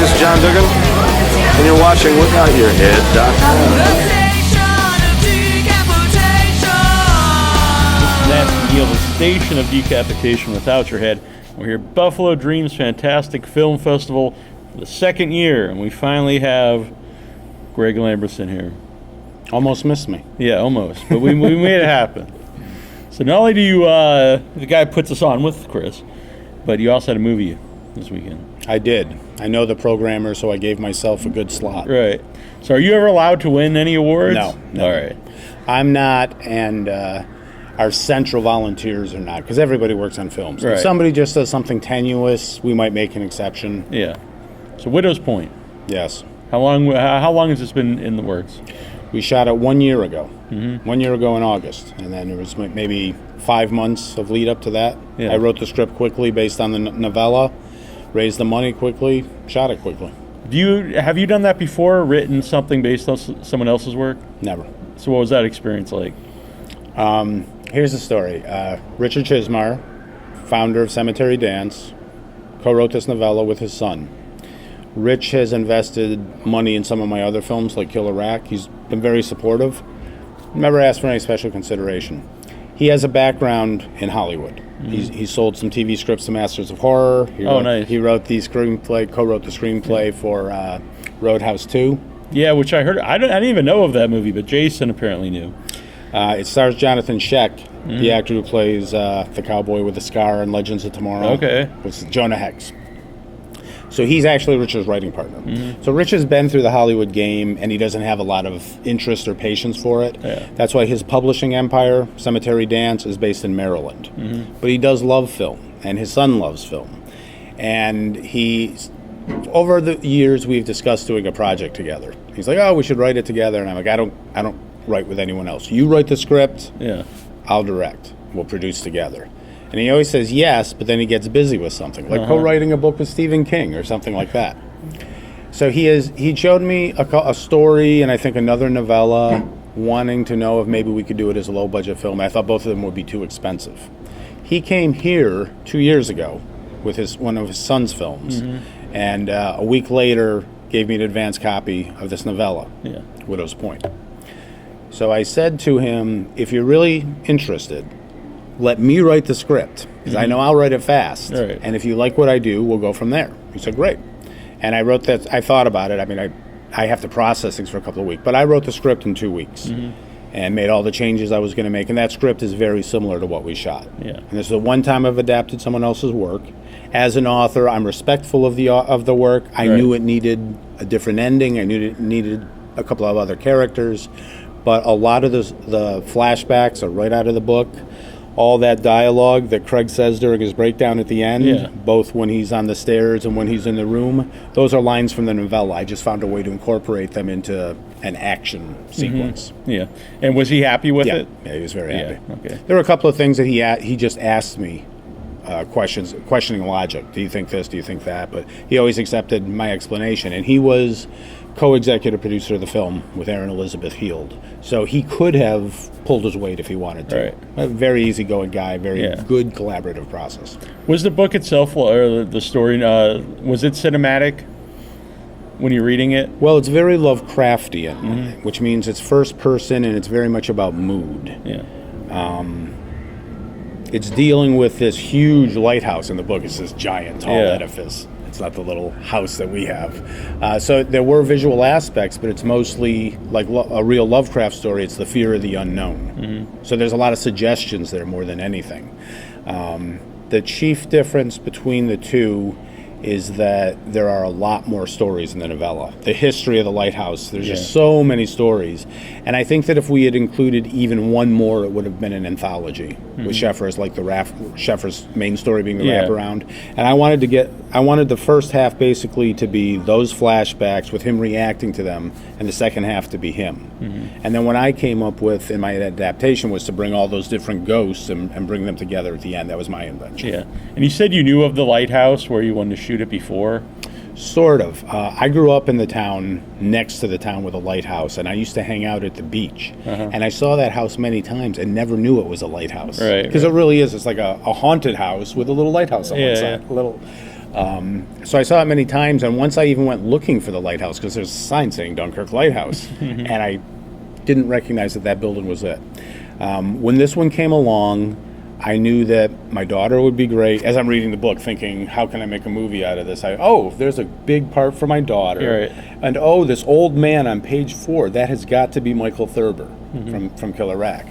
This is John Duggan, and you're watching WithoutYourHead.com. That's the Station of Decapitation Without Your Head. We're here at Buffalo Dreams Fantastic Film Festival for the second year, and we finally have Greg Lamberson here. Almost missed me. Yeah, almost, but we made it happen. So not only do you, the guy puts us on with Chris, but you also had a movie this weekend. I did. I know the programmer, so I gave myself a good slot. Right. So are you ever allowed to win any awards? No. All right. I'm not, and our central volunteers are not, because everybody works on films. Right. If somebody just does something tenuous, we might make an exception. Yeah. So Widow's Point. Yes. How long has this been in the works? We shot it 1 year ago. 1 year ago in August, and then there was maybe 5 months of lead up to that. Yeah. I wrote the script quickly based on the novella, raised the money quickly, shot it quickly. Have you done that before? Written something based on someone else's work? Never. So what was that experience like? Here's the story. Richard Chismar, founder of Cemetery Dance, co-wrote this novella with his son. Rich has invested money in some of my other films like Killer Rack. He's been very supportive. Never asked for any special consideration. He has a background in Hollywood. Mm-hmm. He sold some TV scripts to Masters of Horror. Nice. He wrote the screenplay, co-wrote the screenplay for Roadhouse 2. Yeah, which I heard. I didn't even know of that movie, but Jason apparently knew. It stars Jonathan Sheck, the actor who plays the cowboy with the scar in Legends of Tomorrow. Okay. With Jonah Hex. So he's actually Richard's writing partner. Mm-hmm. So Rich has been through the Hollywood game, and he doesn't have a lot of interest or patience for it. Yeah. That's why his publishing empire, Cemetery Dance, is based in Maryland. Mm-hmm. But he does love film, and his son loves film. And over the years, we've discussed doing a project together. He's like, "Oh, we should write it together." And I'm like, "I don't write with anyone else. You write the script. Yeah. I'll direct. We'll produce together." And he always says yes, but then he gets busy with something, like co-writing a book with Stephen King or something like that. So he showed me a story and I think another novella, wanting to know if maybe we could do it as a low-budget film. I thought both of them would be too expensive. He came here 2 years ago with one of his son's films, and a week later gave me an advance copy of this novella, Widow's Point. So I said to him, if you're really interested, let me write the script, because I know I'll write it fast. Right. And if you like what I do, we'll go from there. He said, great. And I wrote that. I thought about it. I mean, I have to process things for a couple of weeks. But I wrote the script in 2 weeks and made all the changes I was going to make. And that script is very similar to what we shot. Yeah. And this is the one time I've adapted someone else's work. As an author, I'm respectful of the work. I knew it needed a different ending. I knew it needed a couple of other characters. But a lot of the flashbacks are right out of the book. All that dialogue that Craig says during his breakdown at the end, both when he's on the stairs and when he's in the room, those are lines from the novella. I just found a way to incorporate them into an action sequence. Yeah. And was he happy with it? Yeah, he was very happy. Yeah, okay. There were a couple of things that he just asked me, questioning logic. Do you think this? Do you think that? But he always accepted my explanation. And he was co-executive producer of the film with Aaron Elizabeth Heald. So he could have pulled his weight if he wanted to. Right. A very easygoing guy, very good collaborative process. Was the book itself, or the story, was it cinematic when you're reading it? Well, it's very Lovecraftian, which means it's first person and it's very much about mood. Yeah. It's dealing with this huge lighthouse in the book. It's this giant, tall edifice. It's not the little house that we have. So there were visual aspects, but it's mostly like a real Lovecraft story. It's the fear of the unknown. So there's a lot of suggestions there more than anything. The chief difference between the two is that there are a lot more stories in the novella. The history of the lighthouse, there's just so many stories. And I think that if we had included even one more, it would have been an anthology with Sheffer's, like Sheffer's main story being the wraparound. And I wanted the first half basically to be those flashbacks with him reacting to them, and the second half to be him. And then what I came up with in my adaptation was to bring all those different ghosts and bring them together at the end. That was my invention. Yeah. And you said you knew of the lighthouse where you wanted to shoot it before? Sort of. I grew up in the town next to the town with a lighthouse, and I used to hang out at the beach. And I saw that house many times and never knew it was a lighthouse. Right. Because it really is. It's like a haunted house with a little lighthouse on one side. So I saw it many times, and once I even went looking for the lighthouse, because there's a sign saying Dunkirk Lighthouse, and I didn't recognize that building was it. When this one came along, I knew that my daughter would be great. As I'm reading the book, thinking, how can I make a movie out of this? There's a big part for my daughter. Right. And this old man on page 4, that has got to be Michael Thurber from Killer Rack.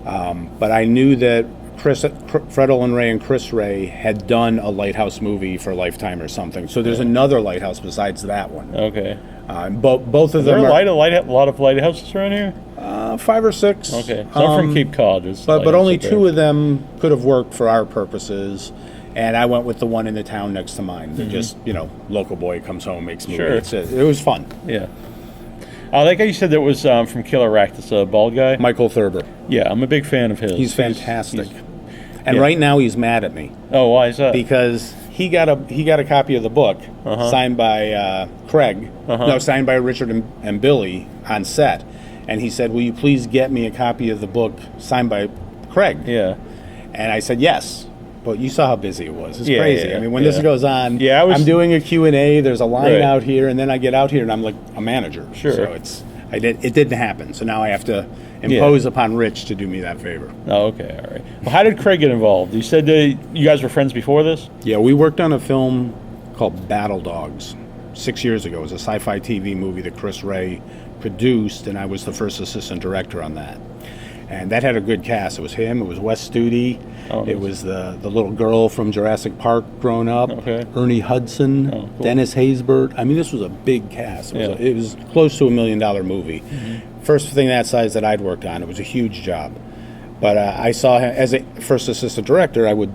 But I knew that Fred Olen Ray and Chris Ray had done a Lighthouse movie for Lifetime or something. So there's another Lighthouse besides that one. Okay. Both of Is there them a lot of lighthouses around here? 5 or 6. Okay. So I'm from Cape Cod. But only 2 of them could have worked for our purposes. And I went with the one in the town next to mine. That just, local boy comes home, makes movies. Sure. It was fun. Yeah. I like how you said that was from Killer Rack. This bald guy. Michael Thurber. Yeah, I'm a big fan of his. He's fantastic. And yeah. right now he's mad at me. Oh, why is that? Because he got a copy of the book signed by Craig. No, signed by Richard and Billy on set. And he said, will you please get me a copy of the book signed by Craig? Yeah. And I said, yes. But you saw how busy it was. It's Yeah, crazy. yeah, I mean, when this goes on, I'm doing a Q&A, there's a line Right. out here, and then I get out here and I'm like a manager. Sure. So it didn't happen. So now I have to impose upon Rich to do me that favor. Oh, okay, all right. Well, how did Craig get involved? You said that you guys were friends before this? Yeah, we worked on a film called Battle Dogs 6 years ago. It was a sci-fi TV movie that Chris Ray produced, and I was the first assistant director on that. And that had a good cast. It was him, it was Wes Studi, it was the little girl from Jurassic Park grown up, Ernie Hudson, cool. Dennis Haysbert. I mean, this was a big cast. It was close to $1 million movie. First thing that size that I'd worked on. It was a huge job. But I saw him, as a first assistant director, I would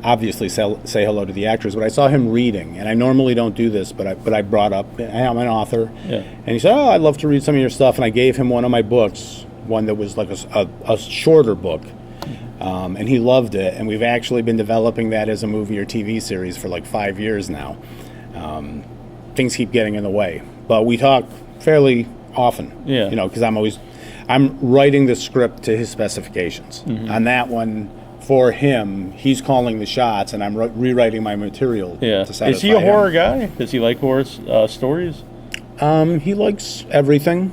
obviously say hello to the actors, but I saw him reading, and I normally don't do this, but I brought up, I'm an author, and he said, I'd love to read some of your stuff, and I gave him one of my books, one that was like a shorter book, and he loved it, and we've actually been developing that as a movie or TV series for like 5 years now. Things keep getting in the way, but we talk fairly often, because I'm writing the script to his specifications. On that one, for him, he's calling the shots, and I'm rewriting my material to satisfy him. Is he a horror guy? Does he like horror stories? He likes everything.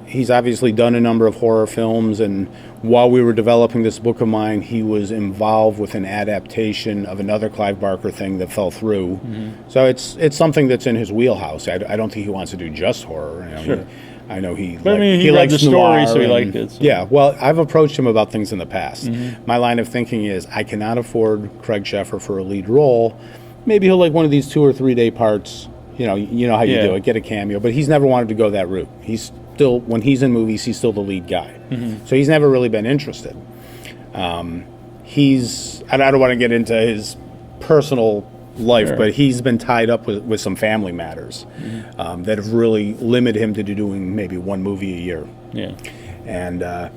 He's obviously done a number of horror films, and while we were developing this book of mine, he was involved with an adaptation of another Clive Barker thing that fell through. So it's something that's in his wheelhouse. I don't think he wants to do just horror. Sure. I know he read likes the story, so he and, liked it. So. Yeah, well, I've approached him about things in the past. My line of thinking is, I cannot afford Craig Sheffer for a lead role. Maybe he'll like one of these 2 or 3 day parts. You know how you do it, get a cameo. But he's never wanted to go that route. He's still, when he's in movies, he's still the lead guy. So he's never really been interested. And I don't want to get into his personal life, but he's been tied up with some family matters that have really limited him to doing maybe 1 movie a year. Yeah. And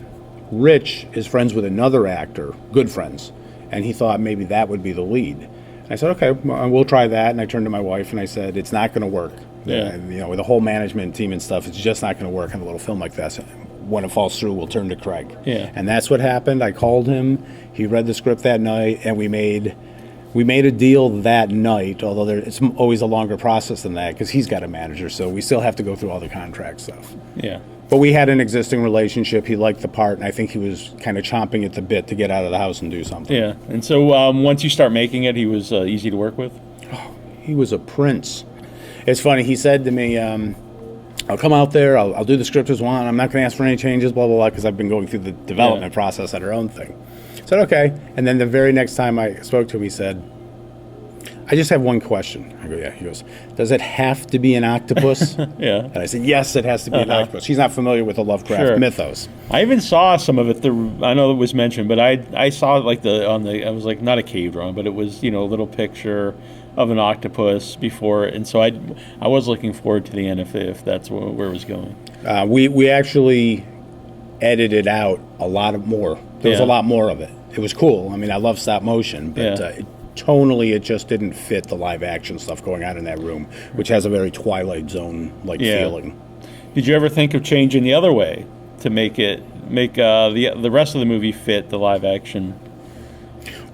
Rich is friends with another actor, good friends, and he thought maybe that would be the lead. And I said, okay, we'll try that. And I turned to my wife and I said, it's not going to work. Yeah. With the whole management team and stuff, it's just not going to work on a little film like this. When it falls through, we'll turn to Craig. Yeah. And that's what happened. I called him. He read the script that night, and we made a deal that night, although it's always a longer process than that because he's got a manager, so we still have to go through all the contract stuff. Yeah. But we had an existing relationship. He liked the part, and I think he was kind of chomping at the bit to get out of the house and do something. Yeah. And so once you start making it, he was easy to work with? Oh, he was a prince. It's funny. He said to me, I'll come out there, I'll do the script as one. I'm not going to ask for any changes, blah, blah, blah, because I've been going through the development process at our own thing. I said, okay. And then the very next time I spoke to him, he said, I just have one question. I go, yeah. He goes, does it have to be an octopus? Yeah. And I said, yes, it has to be an octopus. He's not familiar with the Lovecraft mythos. I even saw some of it. I know it was mentioned, but I saw it I was like, not a cave drawing, but it was, a little picture of an octopus before. And so I was looking forward to the end if that's where it was going. We actually edited out a lot more. There was a lot more of it. It was cool. I mean, I love stop motion, but tonally it just didn't fit the live action stuff going on in that room, which has a very Twilight Zone-like feeling. Did you ever think of changing the other way to make the rest of the movie fit the live action?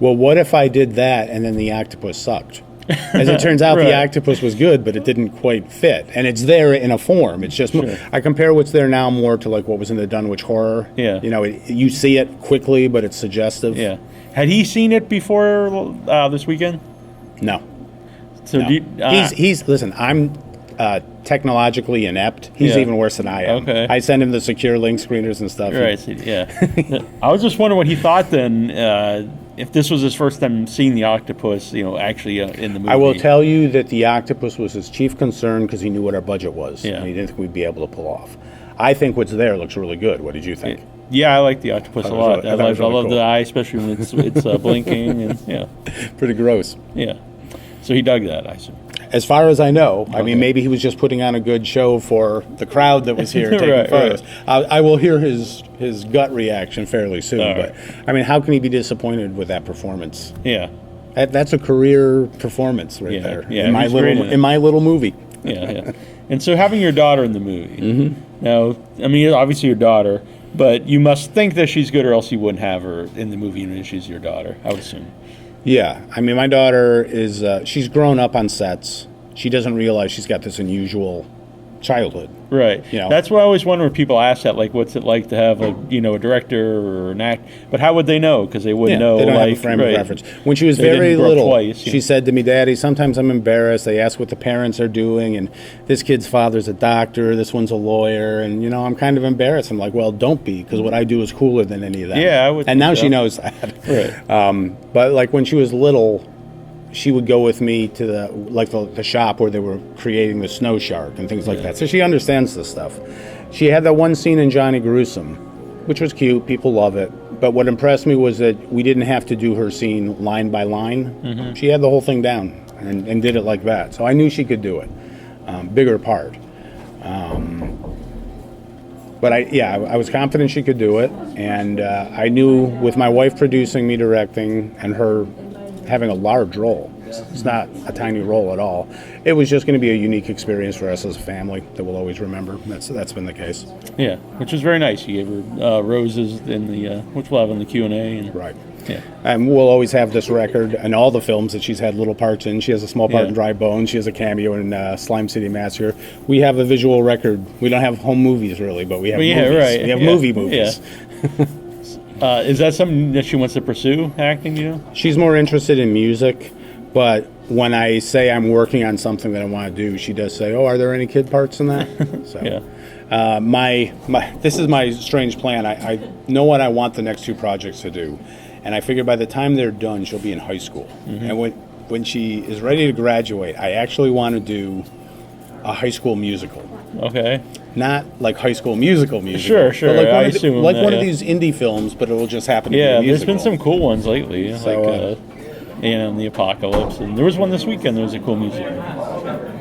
Well, what if I did that and then the octopus sucked? As it turns out, Right. the octopus was good, but it didn't quite fit. And it's there in a form. It's just, I compare what's there now more to like what was in the Dunwich Horror. Yeah. You know, you see it quickly, but it's suggestive. Yeah. Had he seen it before this weekend? No. So No. do you, He's listen, I'm technologically inept. He's Yeah. even worse than I am. Okay. I send him the secure link screeners and stuff. right. So, yeah. I was just wondering what he thought then. If this was his first time seeing the octopus, actually in the movie. I will tell you that the octopus was his chief concern because he knew what our budget was. Yeah. And he didn't think we'd be able to pull off. I think what's there looks really good. What did you think? Yeah, I like the octopus a lot. I love really the cool. eye, especially when it's blinking and yeah. Pretty gross. Yeah. So he dug that, I assume. As far as I know, I Okay. mean, maybe he was just putting on a good show for the crowd that was here taking Right, photos. I will hear his gut reaction fairly soon. All but I mean, how can he be disappointed with that performance? Yeah. That's a career performance right Yeah, there. yeah, in my he's great little in it. in my little movie. Yeah. And so having your daughter in the movie. Now, I mean, obviously your daughter, but you must think that she's good, or else you wouldn't have her in the movie when she's your daughter, I would assume. Yeah, I mean, my daughter is she's grown up on sets. She doesn't realize she's got this unusual childhood. Right. You know. That's what I always wonder when people ask that, like, what's it like to have a director or an act? But how would they know? Because they wouldn't know. They don't like, have a frame right. of reference. When she was They didn't very grow up little, twice, she said to me, "Daddy, sometimes I'm embarrassed. They ask what the parents are doing, and this kid's father's a doctor, this one's a lawyer, and I'm kind of embarrassed." I'm like, "Well, don't be, because what I do is cooler than any of that." Yeah, I would And think now so. she knows that. Right. But like when she was little, she would go with me to the shop where they were creating the snow shark and things like that. So she understands this stuff. She had that one scene in Johnny Gruesome, which was cute. People love it. But what impressed me was that we didn't have to do her scene line by line. She had the whole thing down and did it like that. So I knew she could do it. Bigger part. But I was confident she could do it. And I knew with my wife producing, me directing, and her having a large role. It's not a tiny role at all. It was just going to be a unique experience for us as a family that we'll always remember. That's been the case. Yeah, which was very nice. You gave her roses in the, which we'll have in the Q&A. And, Right. Yeah. And we'll always have this record in all the films that she's had little parts in. She has a small part in Dry Bones. She has a cameo in Slime City Massacre. We have a visual record. We don't have home movies really, but we have movies. Right. We have movies. Yeah. Is that something that she wants to pursue, acting, She's more interested in music, but when I say I'm working on something that I want to do, she does say, "Oh, are there any kid parts in that?" So, Yeah. this is my strange plan. I know what I want the next two projects to do, and I figure by the time they're done, she'll be in high school. And when she is ready to graduate, I actually want to do a high school musical. Okay. Not like High School Musical. Sure. But like I assume like that, one of these indie films, but it'll just happen to be a Yeah, there's musical. been some cool ones lately. So, The Apocalypse. And there was one this weekend. There was a cool music.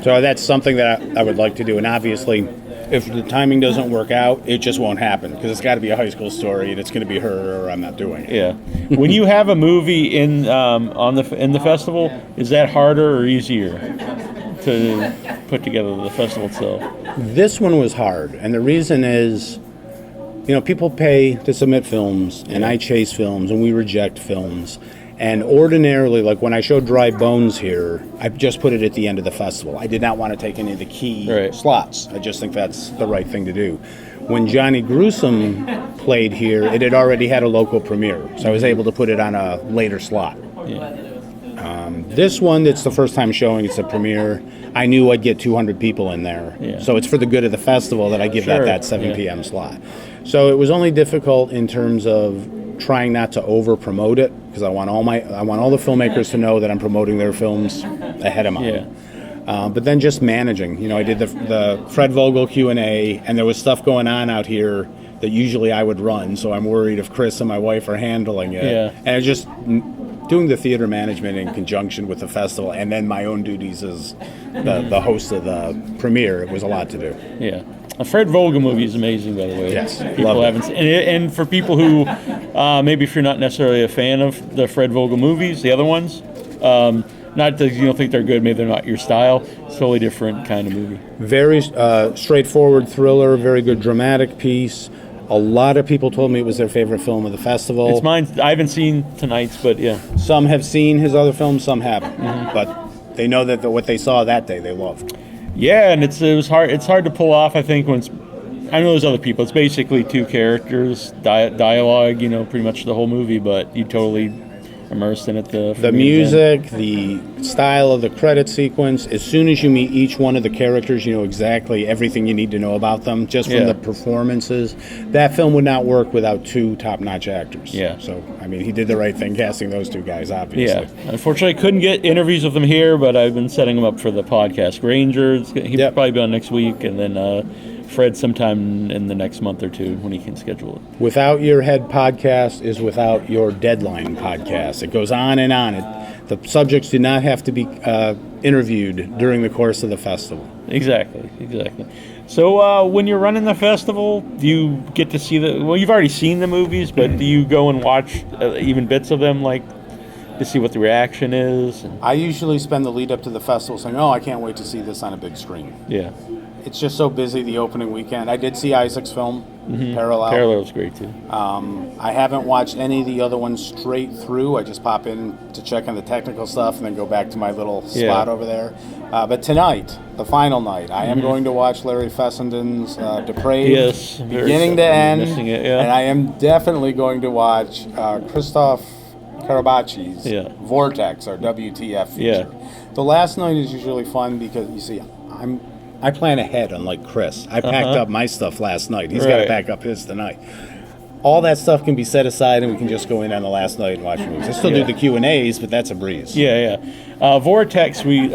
So that's something that I would like to do. And obviously, if the timing doesn't work out, it just won't happen because it's got to be a high school story and it's going to be her or I'm not doing it. Yeah. When you have a movie in the festival, is that harder or easier to put together the festival itself? This one was hard. And the reason is, people pay to submit films and I chase films and we reject films. And ordinarily, like when I showed Dry Bones here, I just put it at the end of the festival. I did not want to take any of the key slots. I just think that's the right thing to do. When Johnny Gruesome played here, it had already had a local premiere, so I was able to put it on a later slot. Yeah. This one, it's the first time showing, it's a premiere. I knew I'd get 200 people in there. Yeah. So it's for the good of the festival that I give that 7 p.m. slot. So it was only difficult in terms of trying not to over promote it because I want all the filmmakers to know that I'm promoting their films ahead of mine. Yeah. But then just managing. I did the Fred Vogel Q&A, and there was stuff going on out here that usually I would run. So I'm worried if Chris and my wife are handling it. Yeah. And it's just doing the theater management in conjunction with the festival, and then my own duties as the host of the premiere. It was a lot to do. Yeah. A Fred Vogel movie is amazing, by the way. Yes, People love haven't seen, and for people who maybe if you're not necessarily a fan of the Fred Vogel movies, the other ones, not that you don't think they're good, maybe they're not your style. It's a totally different kind of movie. Very straightforward thriller, very good dramatic piece. A lot of people told me it was their favorite film of the festival. It's mine. I haven't seen tonight's, but yeah. Some have seen his other films, some haven't. But they know that what they saw that day they loved. Yeah, and it was hard. It's hard to pull off. I think I know there's other people. It's basically two characters, dialogue. Pretty much the whole movie, but you totally immersed in it. The music, the style of the credit sequence. As soon as you meet each one of the characters, you know exactly everything you need to know about them, just from the performances. That film would not work without two top-notch actors. Yeah. So, I mean, he did the right thing casting those two guys, obviously. Yeah. Unfortunately, I couldn't get interviews with them here, but I've been setting them up for the podcast. Granger, he'll probably be on next week, and then Fred sometime in the next month or two when he can schedule it. Without Your Head podcast is Without Your Deadline podcast. It goes on and on. The subjects do not have to be interviewed during the course of the festival. Exactly. So when you're running the festival, do you get to see you've already seen the movies, but do you go and watch even bits of them, like to see what the reaction is? I usually spend the lead up to the festival saying, I can't wait to see this on a big screen. Yeah. It's just so busy the opening weekend. I did see Isaac's film, Parallel. Parallel's great too. I haven't watched any of the other ones straight through. I just pop in to check on the technical stuff and then go back to my little spot over there. But tonight, the final night, I am going to watch Larry Fessenden's Depraved, yes, beginning to end. Missing it, yeah. And I am definitely going to watch Christoph Karabachi's Vortex, or WTF feature. Yeah. The last night is usually fun because, you see, I plan ahead, unlike Chris. I packed up my stuff last night. He's got to pack up his tonight. All that stuff can be set aside, and we can just go in on the last night and watch movies. I still do the Q&As, but that's a breeze. Yeah. Vortex, we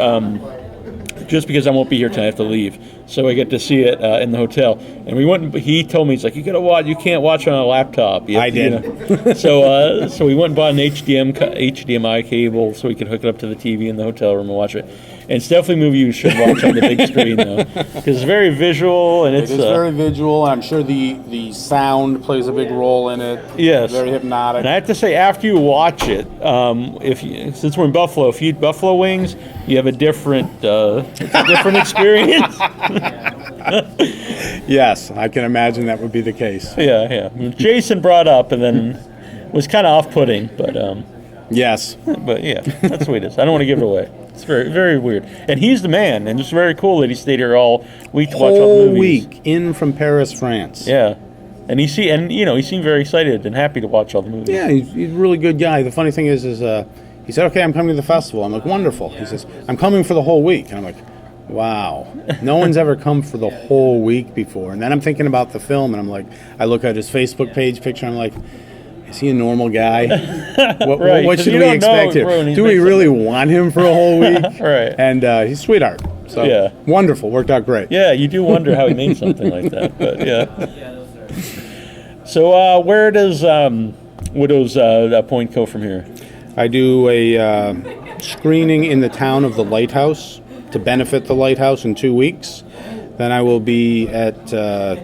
just because I won't be here tonight, I have to leave, so I get to see it in the hotel. And we went. He told me, he's like, you gotta watch. You can't watch on a laptop. I did. So we went and bought an HDMI cable so we could hook it up to the TV in the hotel room and watch it. And it's definitely a movie you should watch on the big screen, though, because it's very visual and it's very visual. I'm sure the sound plays a big role in it. Yes, very hypnotic. And I have to say, after you watch it, since we're in Buffalo, if you eat buffalo wings, you have a different experience. Yes, I can imagine that would be the case. Yeah. Jason brought up and then was kind of off-putting, but yes, but yeah, that's the way it is. I don't want to give it away. It's very, very weird. And he's the man, and it's very cool that he stayed here all week to watch all the movies. Whole week in from Paris, France. Yeah. And he seemed very excited and happy to watch all the movies. Yeah, he's a really good guy. The funny thing is he said, okay, I'm coming to the festival. I'm like, wonderful. He says, I'm coming for the whole week. And I'm like, wow. No one's ever come for the whole week before. And then I'm thinking about the film, and I'm like, I look at his Facebook page picture, and I'm like, is he a normal guy? What should we expect here? Do we really want him for a whole week? Right. And he's a sweetheart. So wonderful. Worked out great. Yeah, you do wonder how he made something like that. But yeah. So where does Widow's Point go from here? I do a screening in the town of the Lighthouse to benefit the Lighthouse in 2 weeks. Then I will be at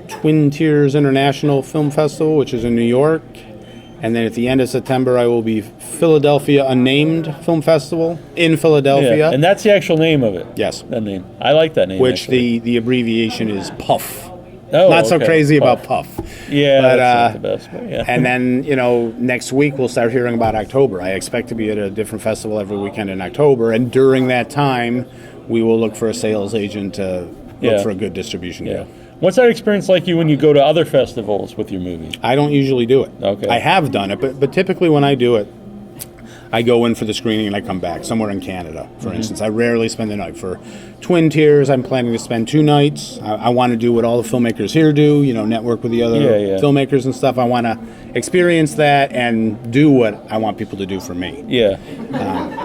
Twin Tiers International Film Festival, which is in New York. And then at the end of September, I will be Philadelphia Unnamed Film Festival in Philadelphia. Yeah, and that's the actual name of it. Yes. That name. I like that name. Which the abbreviation is PUFF. Oh, Not so crazy about PUFF. Yeah, but, that's not the best. But yeah. And then, next week we'll start hearing about October. I expect to be at a different festival every weekend in October. And during that time, we will look for a sales agent to look for a good distribution deal. What's that experience like when you go to other festivals with your movie? I don't usually do it. Okay. I have done it, but typically when I do it, I go in for the screening and I come back, somewhere in Canada, for instance. I rarely spend the night. For Twin Tiers, I'm planning to spend 2 nights. I want to do what all the filmmakers here do, network with the other filmmakers and stuff. I want to experience that and do what I want people to do for me. Yeah.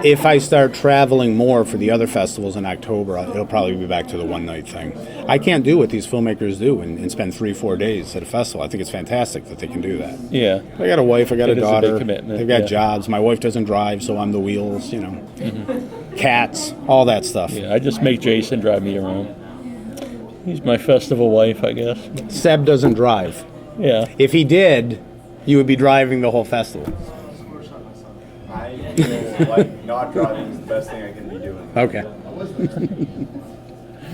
If I start traveling more for the other festivals in October, it'll probably be back to the one-night thing. I can't do what these filmmakers do and spend 3-4 days at a festival. I think it's fantastic that they can do that. Yeah. I got a wife, I got a daughter. Is a big commitment. They've got jobs. My wife doesn't drive, so I'm the wheels, Cats, all that stuff. Yeah, I just make Jason drive me around. He's my festival wife, I guess. Seb doesn't drive. Yeah. If he did, you would be driving the whole festival. I feel like not driving is the best thing I can be doing. Okay.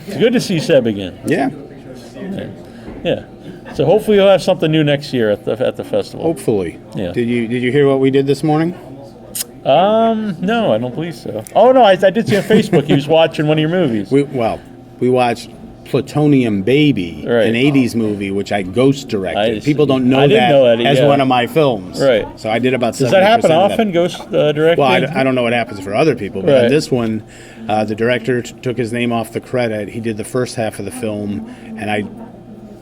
It's good to see Seb again. Yeah. Yeah. So hopefully you'll have something new next year at the festival. Hopefully. Yeah. Did you hear what we did this morning? No, I don't believe so. Oh no, I did see on Facebook he was watching one of your movies. We watched Plutonium Baby, Right. an 80s movie which I ghost directed. I People don't know I didn't that, know that, as yeah. one of my films. Right. So I did about 70% Does that happen of often, ghost directing? Well, I don't know what happens for other people, but Right. on this one, the director took his name off the credit. He did the first half of the film, and I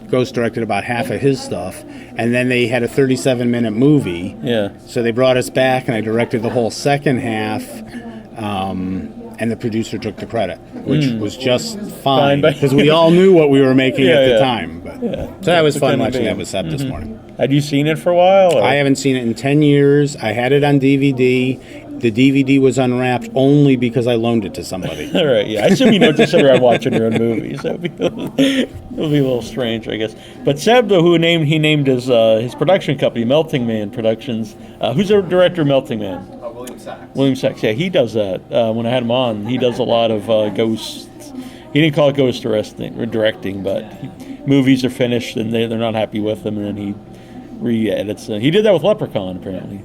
ghost directed about half of his stuff. And then they had a 37-minute movie. Yeah. So they brought us back, and I directed the whole second half. And the producer took the credit, which was just fine Fine, because we all knew what we were making Yeah, at the yeah. time. But so that was fun watching that with Seb this morning. Had you seen it for a while? Or? I haven't seen it in 10 years. I had it on DVD. The DVD was unwrapped only because I loaned it to somebody. All right, yeah. I assume you don't just sit around watching your own movies. It'll be a little strange, I guess. But Seb, who he named his production company, Melting Man Productions. Who's the director of Melting Man? William Sachs. William Sachs. Yeah, he does that. When I had him on, he does a lot of ghosts. He didn't call it ghost directing, but movies are finished and they're not happy with them, and then he re-edits them. He did that with Leprechaun, apparently.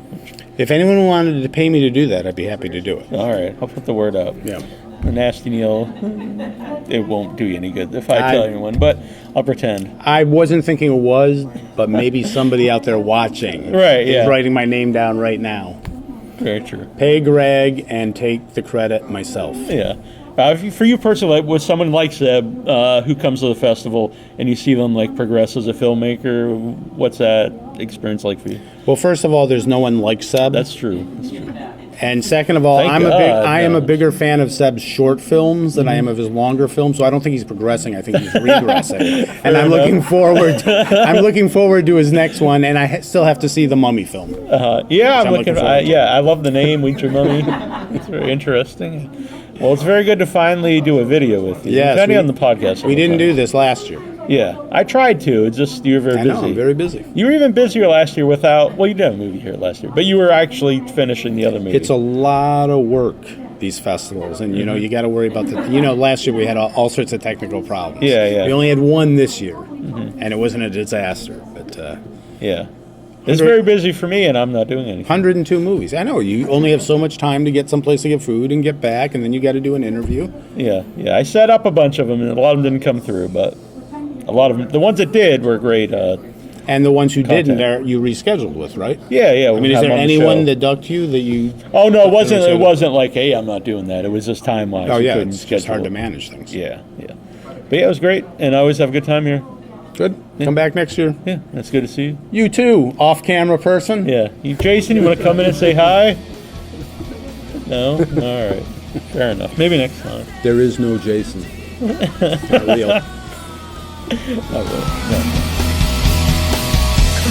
If anyone wanted to pay me to do that, I'd be happy to do it. All right, I'll put the word out. Yeah. The Nasty Neil, it won't do you any good if I tell anyone, but I'll pretend. I wasn't thinking it was, but maybe somebody out there watching Right, yeah. is writing my name down right now. Very true. Pay Greg and take the credit myself. Yeah. For you personally, with someone like Seb who comes to the festival and you see them progress as a filmmaker, what's that experience like for you? Well, first of all, there's no one like Seb. That's true. That's true. And second of all, Thank I am God, a bigger fan of Seb's short films than I am of his longer films. So I don't think he's progressing. I think he's regressing. And I'm looking forward. I'm looking forward to his next one. And I still have to see the Mummy film. Yeah, I'm looking looking. forward to. I love the name Winter Mummy. It's very interesting. Well, it's very good to finally do a video with you. Yes, We've had you on the podcast. We didn't do this last year. Yeah, I tried to. It's just you were very busy. I know, I'm very busy. You were even busier last year without. Well, you did a movie here last year, but you were actually finishing the other movie. It's a lot of work, these festivals, and you got to worry about the. Last year we had all sorts of technical problems. Yeah. We only had one this year, and it wasn't a disaster. But yeah, it's very busy for me, and I'm not doing anything. 102 movies. I know you only have so much time to get someplace to get food and get back, and then you got to do an interview. Yeah. I set up a bunch of them, and a lot of them didn't come through, but a lot of them, the ones that did, were great. And the ones who didn't, you rescheduled with, right? Yeah. I mean, is there anyone that ducked you that you? Oh no, it wasn't. It wasn't like, hey, I'm not doing that. It was just time wise. Oh yeah, it's just hard to manage things. Yeah. But yeah, it was great, and I always have a good time here. Good. Come back next year. Yeah, that's good to see you. You too, off-camera person. Yeah. Jason, you want to come in and say hi? No? All right. Fair enough. Maybe next time. There is no Jason. Not real. I will. No.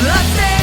Let's say